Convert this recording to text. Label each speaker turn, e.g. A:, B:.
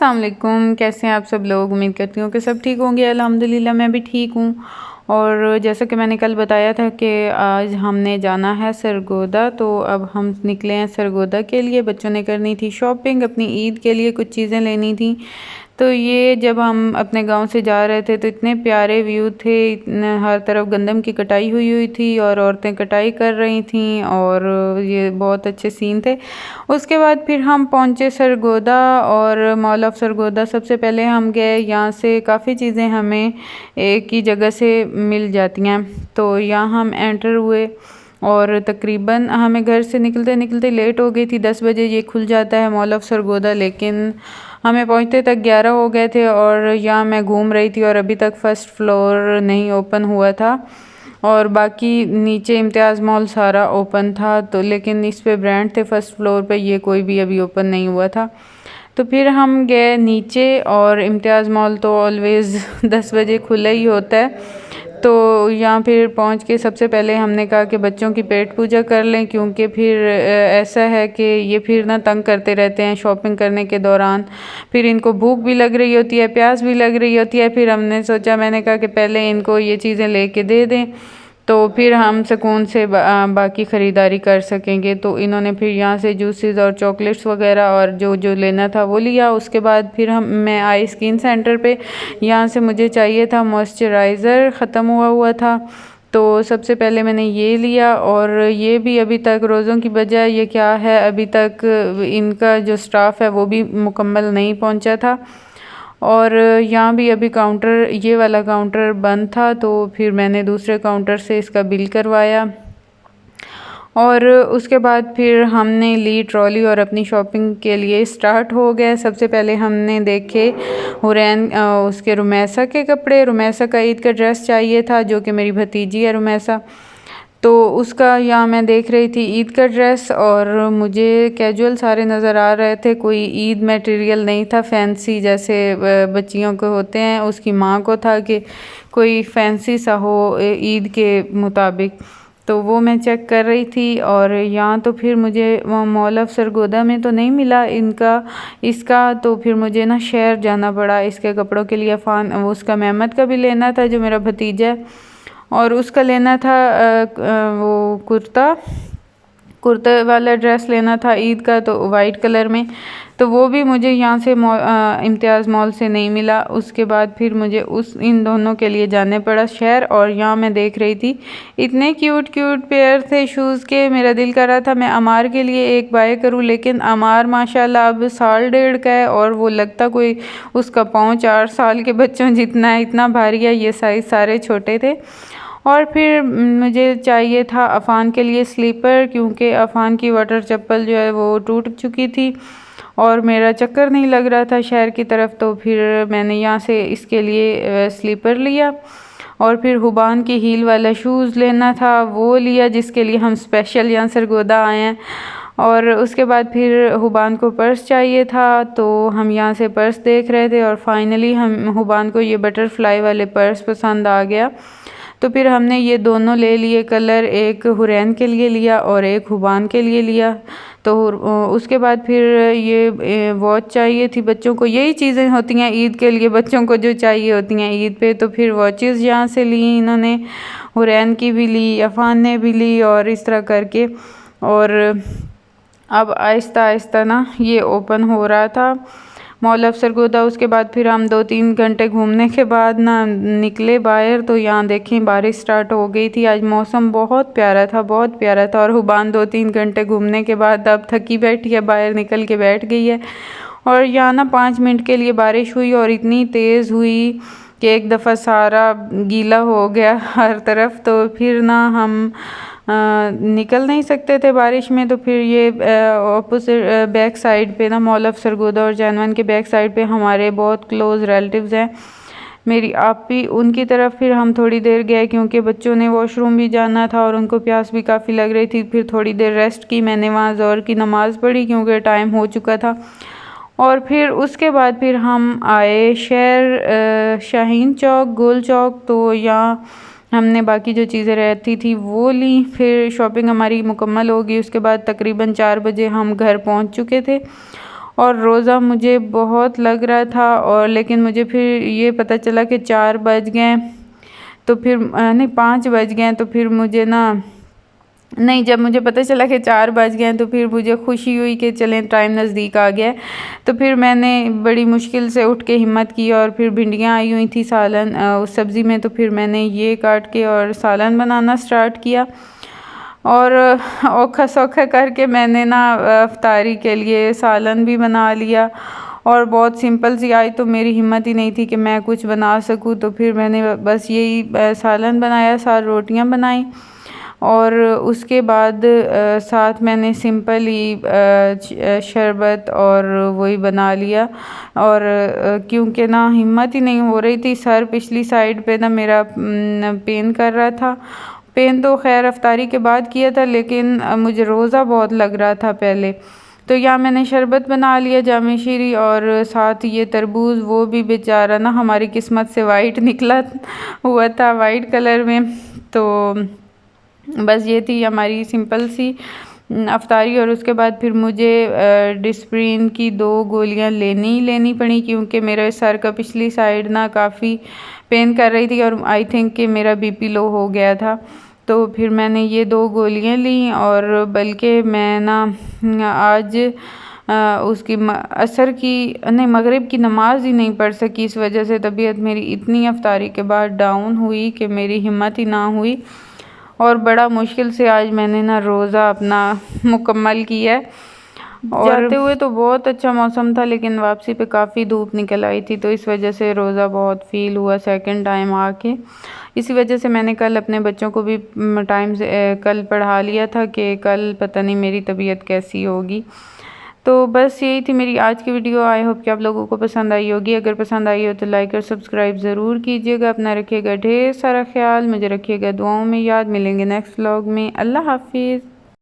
A: अस्सलाम वालेकुम। कैसे हैं आप सब लोग? उम्मीद करती हूँ कि सब ठीक होंगे। अल्हम्दुलिल्लाह मैं भी ठीक हूँ। और जैसा कि मैंने कल बताया था कि आज हमने जाना है सरगोदा, तो अब हम निकले हैं सरगोदा के लिए। बच्चों ने करनी थी शॉपिंग, अपनी ईद के लिए कुछ चीज़ें लेनी थी। तो ये जब हम अपने गांव से जा रहे थे तो इतने प्यारे व्यू थे, हर तरफ गंदम की कटाई हुई हुई थी और औरतें कटाई कर रही थीं और ये बहुत अच्छे सीन थे। उसके बाद फिर हम पहुंचे सरगोदा और मॉल ऑफ सरगोदा। सबसे पहले हम गए, यहाँ से काफ़ी चीज़ें हमें एक ही जगह से मिल जाती हैं, तो यहाँ हम एंटर हुए और तकरीबन हमें घर से निकलते निकलते लेट हो गई थी। 10 बजे ये खुल जाता है मॉल ऑफ सरगोदा, लेकिन हमें पहुंचते तक 11 हो गए थे। और यहाँ मैं घूम रही थी और अभी तक फर्स्ट फ्लोर नहीं ओपन हुआ था और बाकी नीचे इम्तियाज़ मॉल सारा ओपन था, तो लेकिन इस पे ब्रांड थे फर्स्ट फ्लोर पे, ये कोई भी अभी ओपन नहीं हुआ था। तो फिर हम गए नीचे और इम्तियाज़ मॉल तो ऑलवेज़ 10 बजे खुला ही होता है। तो यहाँ फिर पहुँच के सबसे पहले हमने कहा कि बच्चों की पेट पूजा कर लें, क्योंकि फिर ऐसा है कि ये फिर ना तंग करते रहते हैं शॉपिंग करने के दौरान। फिर इनको भूख भी लग रही होती है, प्यास भी लग रही होती है। फिर हमने सोचा, मैंने कहा कि पहले इनको ये चीज़ें लेके दे दें तो फिर हम सुकून से बाकी ख़रीदारी कर सकेंगे। तो इन्होंने फिर यहाँ से जूसेस और चॉकलेट्स वगैरह और जो जो लेना था वो लिया। उसके बाद फिर मैं आई स्किन सेंटर पे। यहाँ से मुझे चाहिए था मॉइस्चराइज़र, ख़त्म हुआ हुआ था, तो सबसे पहले मैंने ये लिया। और ये भी अभी तक रोज़ों की बजाय ये क्या है, अभी तक इनका जो स्टाफ है वो भी मुकम्मल नहीं पहुँचा था। और यहाँ भी अभी काउंटर, ये वाला काउंटर बंद था, तो फिर मैंने दूसरे काउंटर से इसका बिल करवाया। और उसके बाद फिर हमने ली ट्रॉली और अपनी शॉपिंग के लिए स्टार्ट हो गए। सबसे पहले हमने देखे हुरैन, उसके रुमैसा के कपड़े। रुमैसा का ईद का ड्रेस चाहिए था, जो कि मेरी भतीजी है रुमैसा, तो उसका यहाँ मैं देख रही थी ईद का ड्रेस। और मुझे कैजुअल सारे नज़र आ रहे थे, कोई ईद मटेरियल नहीं था फैंसी जैसे बच्चियों को होते हैं। उसकी माँ को था कि कोई फैंसी सा हो ईद के मुताबिक, तो वो मैं चेक कर रही थी। और यहाँ तो फिर मुझे मॉल ऑफ सरगोदा में तो नहीं मिला इसका, तो फिर मुझे ना शहर जाना पड़ा इसके कपड़ों के लिए। उसका मेहमद का भी लेना था, जो मेरा भतीजा है, और उसका लेना था वो कुर्ता वाला ड्रेस लेना था ईद का, तो वाइट कलर में, तो वो भी मुझे यहाँ से इम्तियाज़ मॉल से नहीं मिला। उसके बाद फिर मुझे इन दोनों के लिए जाने पड़ा शहर। और यहाँ मैं देख रही थी इतने क्यूट क्यूट पेयर थे शूज़ के, मेरा दिल कर रहा था मैं अमार के लिए एक बाय करूँ, लेकिन अमार माशाल्लाह अब 1.5 साल का है और वो लगता कोई उसका पाँव 4 साल के बच्चों जितना है, इतना भारी है। ये साइज़ सारे छोटे थे। और फिर मुझे चाहिए था अफ़ान के लिए स्लीपर, क्योंकि अफ़ान की वाटर चप्पल जो है वो टूट चुकी थी और मेरा चक्कर नहीं लग रहा था शहर की तरफ, तो फिर मैंने यहाँ से इसके लिए स्लीपर लिया। और फिर हुबान की हील वाला शूज़ लेना था, वो लिया, जिसके लिए हम स्पेशल यहाँ सरगोदा आए हैं। और उसके बाद फिर हुबान को पर्स चाहिए था, तो हम यहाँ से पर्स देख रहे थे और फाइनली हम हुबान को ये बटरफ्लाई वाले पर्स पसंद आ गया, तो फिर हमने ये दोनों ले लिए कलर, एक हुरैन के लिए लिया और एक हुबान के लिए लिया। तो उसके बाद फिर ये वॉच चाहिए थी बच्चों को। यही चीज़ें होती हैं ईद के लिए बच्चों को जो चाहिए होती हैं ईद पे। तो फिर वॉचेस यहाँ से ली इन्होंने, हुरैन की भी ली, अफ़ान ने भी ली, और इस तरह करके। और अब आहिस्ता आहिस्ता ना ये ओपन हो रहा था मॉल ऑफ सरगोदा। उसके बाद फिर हम 2-3 घंटे घूमने के बाद ना निकले बाहर, तो यहाँ देखें बारिश स्टार्ट हो गई थी। आज मौसम बहुत प्यारा था, बहुत प्यारा था। और हुबान 2-3 घंटे घूमने के बाद अब थकी बैठी है, बाहर निकल के बैठ गई है। और यहाँ ना 5 मिनट के लिए बारिश हुई और इतनी तेज़ हुई कि एक दफ़ा सारा गीला हो गया हर तरफ। तो फिर ना हम निकल नहीं सकते थे बारिश में। तो फिर ये ऑपोजिट बैक साइड पे ना मॉल ऑफ सरगोदा और जैनवन के बैक साइड पे हमारे बहुत क्लोज़ रिलेटिव्स हैं मेरी आपी, उनकी तरफ फिर हम थोड़ी देर गए, क्योंकि बच्चों ने वॉशरूम भी जाना था और उनको प्यास भी काफ़ी लग रही थी। फिर थोड़ी देर रेस्ट की, मैंने वहाँ ज़ोहर की नमाज़ पढ़ी क्योंकि टाइम हो चुका था। और फिर उसके बाद फिर हम आए शहर, शाहीन चौक, गोल चौक। तो यहाँ हमने बाकी जो चीज़ें रहती थी वो ली। फिर शॉपिंग हमारी मुकम्मल हो गई। उसके बाद तकरीबन 4 बजे हम घर पहुँच चुके थे। और रोज़ा मुझे बहुत लग रहा था, और लेकिन मुझे फिर ये पता चला कि 4 बज गए, तो फिर नहीं 5 बज गए, तो फिर मुझे ना नहीं, जब मुझे पता चला कि 4 बज गए तो फिर मुझे खुशी हुई कि चलें टाइम नज़दीक आ गया। तो फिर मैंने बड़ी मुश्किल से उठ के हिम्मत की, और फिर भिंडियाँ आई हुई थी सालन उस सब्ज़ी में, तो फिर मैंने ये काट के और सालन बनाना स्टार्ट किया। और औखा सौखा करके मैंने ना इफ्तारी के लिए सालन भी बना लिया, और बहुत सिंपल सी आई, तो मेरी हिम्मत ही नहीं थी कि मैं कुछ बना सकूं। तो फिर मैंने बस यही सालन बनाया, 4 रोटियां बनाई, और उसके बाद साथ मैंने सिंपल ही शरबत और वही बना लिया। और क्योंकि ना हिम्मत ही नहीं हो रही थी, सर पिछली साइड पे ना मेरा पेन कर रहा था। पेन तो खैर अफ्तारी के बाद किया था, लेकिन मुझे रोज़ा बहुत लग रहा था पहले। तो यहाँ मैंने शरबत बना लिया जामे शीरी, और साथ ये तरबूज, वो भी बेचारा ना हमारी किस्मत से वाइट निकला हुआ था, वाइट कलर में। तो बस ये थी हमारी सिंपल सी अफ्तारी। और उसके बाद फिर मुझे डिस्प्रिन की 2 गोलियां लेनी पड़ी, क्योंकि मेरे सर का पिछली साइड ना काफ़ी पेन कर रही थी, और आई थिंक कि मेरा बीपी लो हो गया था। तो फिर मैंने ये 2 गोलियां ली, और बल्कि मैं ना आज उसकी असर की नहीं, मगरिब की नमाज ही नहीं पढ़ सकी। इस वजह से तबीयत मेरी इतनी अफ्तारी के बाद डाउन हुई कि मेरी हिम्मत ही ना हुई, और बड़ा मुश्किल से आज मैंने ना रोज़ा अपना मुकम्मल किया है। और जाते हुए तो बहुत अच्छा मौसम था, लेकिन वापसी पे काफ़ी धूप निकल आई थी, तो इस वजह से रोज़ा बहुत फ़ील हुआ सेकंड टाइम आके। इसी वजह से मैंने कल अपने बच्चों को भी टाइम से कल पढ़ा लिया था कि कल पता नहीं मेरी तबीयत कैसी होगी। तो बस यही थी मेरी आज की वीडियो। आई होप कि आप लोगों को पसंद आई होगी। अगर पसंद आई हो तो लाइक और सब्सक्राइब ज़रूर कीजिएगा। अपना रखिएगा ढेर सारा ख्याल, मुझे रखिएगा दुआओं में याद। मिलेंगे नेक्स्ट व्लॉग में। अल्लाह हाफिज़।